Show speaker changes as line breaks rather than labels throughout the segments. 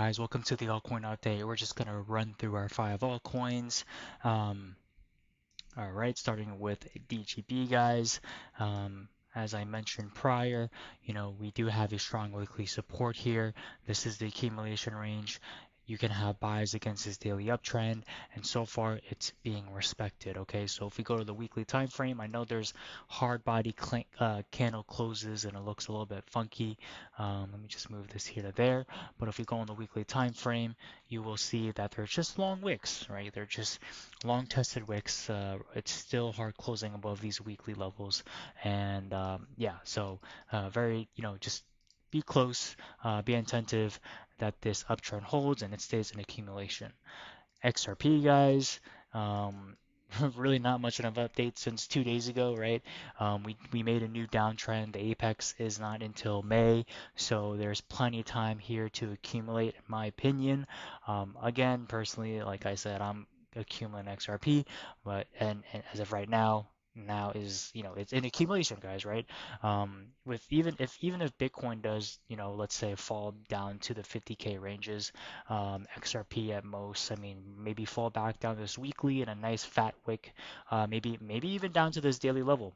Guys, welcome to the altcoin update. We're just gonna run through our five altcoins. Um, all right, starting with DGB, guys. As I mentioned prior, we do have a strong weekly support here. This is the accumulation range. You can have buys against this daily uptrend, and so far it's being respected. Okay, so if we go to the weekly time frame, I know there's hard body candle closes and it looks a little bit funky. Let me just move this here to there. But if we go on the weekly time frame, you will see that they're just long wicks, right? They're just long tested wicks. It's still hard closing above these weekly levels, and yeah, so very, just be close, be attentive that this uptrend holds and it stays in accumulation. XRP, guys. Um, Really not much of an update since 2 days ago, right? We made a new downtrend. The apex is not until May, so there's plenty of time here to accumulate, in my opinion. Again, personally, like I said, I'm accumulating XRP, but and as of right now is it's in accumulation, guys, right? With even if Bitcoin does let's say fall down to the 50K ranges, XRP at most. I mean, maybe fall back down this weekly in a nice fat wick, maybe even down to this daily level.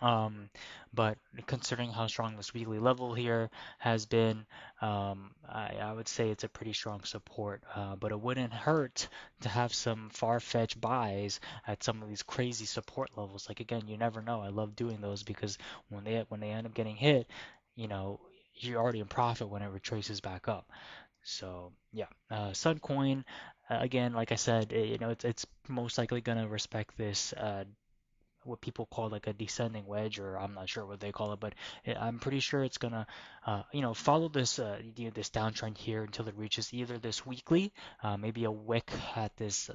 Um, but considering how strong this weekly level here has been, I would say it's a pretty strong support. But it wouldn't hurt to have some far-fetched buys at some of these crazy support levels. Like again, you never know. I love doing those because when they end up getting hit, you know, you're already in profit when it retraces back up. So yeah, Suncoin, again, like I said, it's most likely gonna respect this what people call like a descending wedge, or I'm not sure what they call it, but I'm pretty sure it's gonna follow this this downtrend here until it reaches either this weekly, maybe a wick at this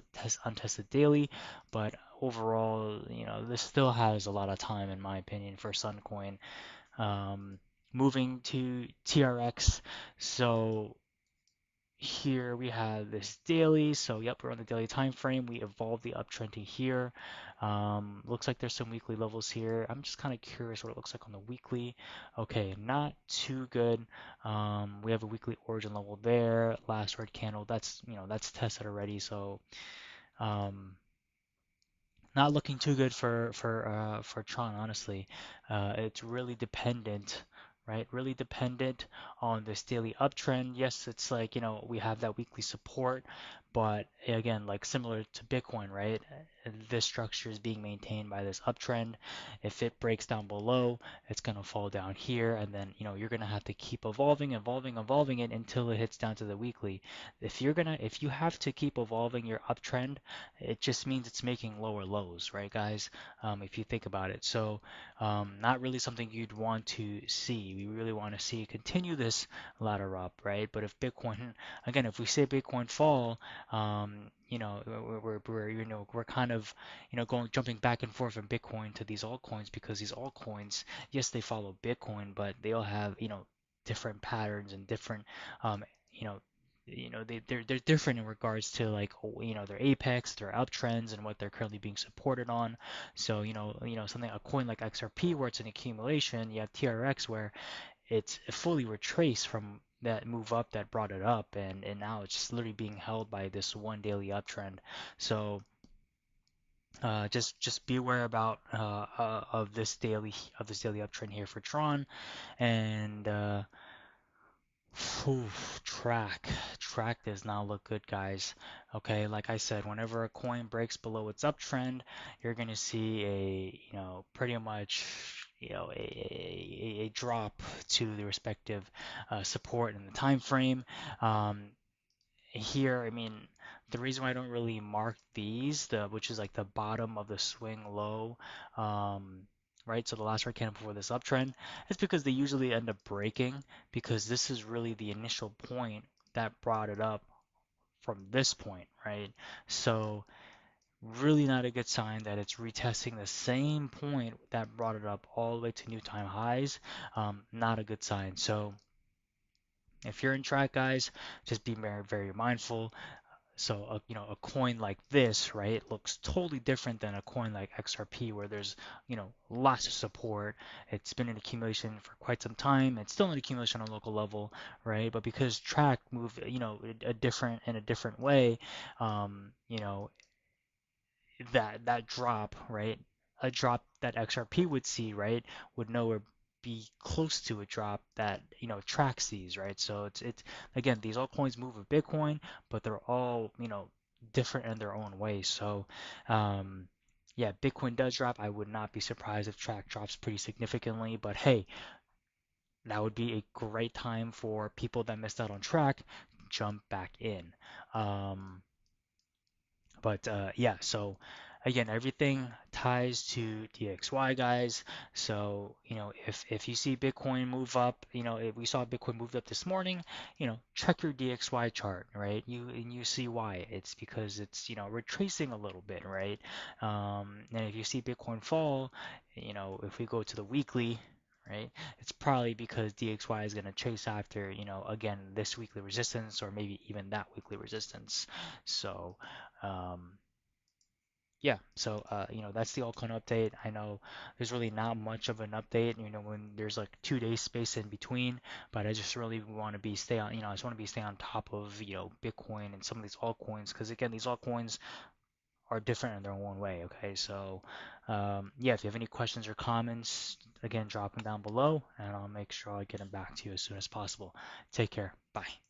untested daily, but overall, this still has a lot of time in my opinion for Suncoin. Um, Moving to TRX, so here we have this daily. So yep, we're on the daily time frame. We evolved the uptrend to here. Looks like there's some weekly levels here. I'm just kind of curious what it looks like on the weekly. Okay, not too good. We have a weekly origin level there. Last red candle. That's tested already. So um, not looking too good for Tron, honestly. It's really dependent, right? Really dependent on this daily uptrend. Yes, it's like, we have that weekly support, but again, like similar to Bitcoin, right? This structure is being maintained by this uptrend. If it breaks down below, it's gonna fall down here, and then, you're gonna have to keep evolving, evolving, evolving it until it hits down to the weekly. If you have to keep evolving your uptrend, it just means it's making lower lows, right, guys? If you think about it. So, not really something you'd want to see. We really want to see continue this ladder up, right? But if Bitcoin, again, if we say Bitcoin fall, we're kind of, going jumping back and forth from Bitcoin to these altcoins because these altcoins, yes, they follow Bitcoin, but they all have, different patterns and different, um, you know, they're different in regards to like their apex, their uptrends, and what they're currently being supported on. So something a coin like XRP where it's an accumulation, you have TRX where it's fully retraced from that move up that brought it up, and now it's just literally being held by this one daily uptrend. So just be aware about of this daily uptrend here for Tron, and Whew, track does not look good, guys. Okay, like I said, whenever a coin breaks below its uptrend, you're gonna see pretty much, a drop to the respective support in the time frame. Um, Here, I mean, the reason why I don't really mark these, which is like the bottom of the swing low, right? So the last red candle before this uptrend, is because they usually end up breaking because this is really the initial point that brought it up from this point, right? So really not a good sign that it's retesting the same point that brought it up all the way to new time highs. Not a good sign. So if you're in track, guys, just be very, very mindful. So a coin like this, right, looks totally different than a coin like XRP where there's, lots of support. It's been in accumulation for quite some time. It's still in accumulation on a local level, right? But because track moved, in a different way, you know, that drop, right? A drop that XRP would see, right, would nowhere be close to a drop that Track sees, right? So it's again, these altcoins move with Bitcoin, but they're all different in their own way. So yeah, Bitcoin does drop. I would not be surprised if Track drops pretty significantly, but hey, that would be a great time for people that missed out on Track jump back in. Um, but yeah, so again, everything ties to DXY, guys. So, if you see Bitcoin move up, if we saw Bitcoin move up this morning, check your DXY chart, right? You see why. It's because it's, retracing a little bit, right? And if you see Bitcoin fall, if we go to the weekly, right, it's probably because DXY is going to chase after, again, this weekly resistance or maybe even that weekly resistance. So, um, yeah, so that's the altcoin update. I know there's really not much of an update, when there's like 2 days space in between, but I just really want to be stay on, I just want to be stay on top of, Bitcoin and some of these altcoins because again, these altcoins are different in their own way. Okay, so yeah, if you have any questions or comments, again, drop them down below, and I'll make sure I get them back to you as soon as possible. Take care. Bye.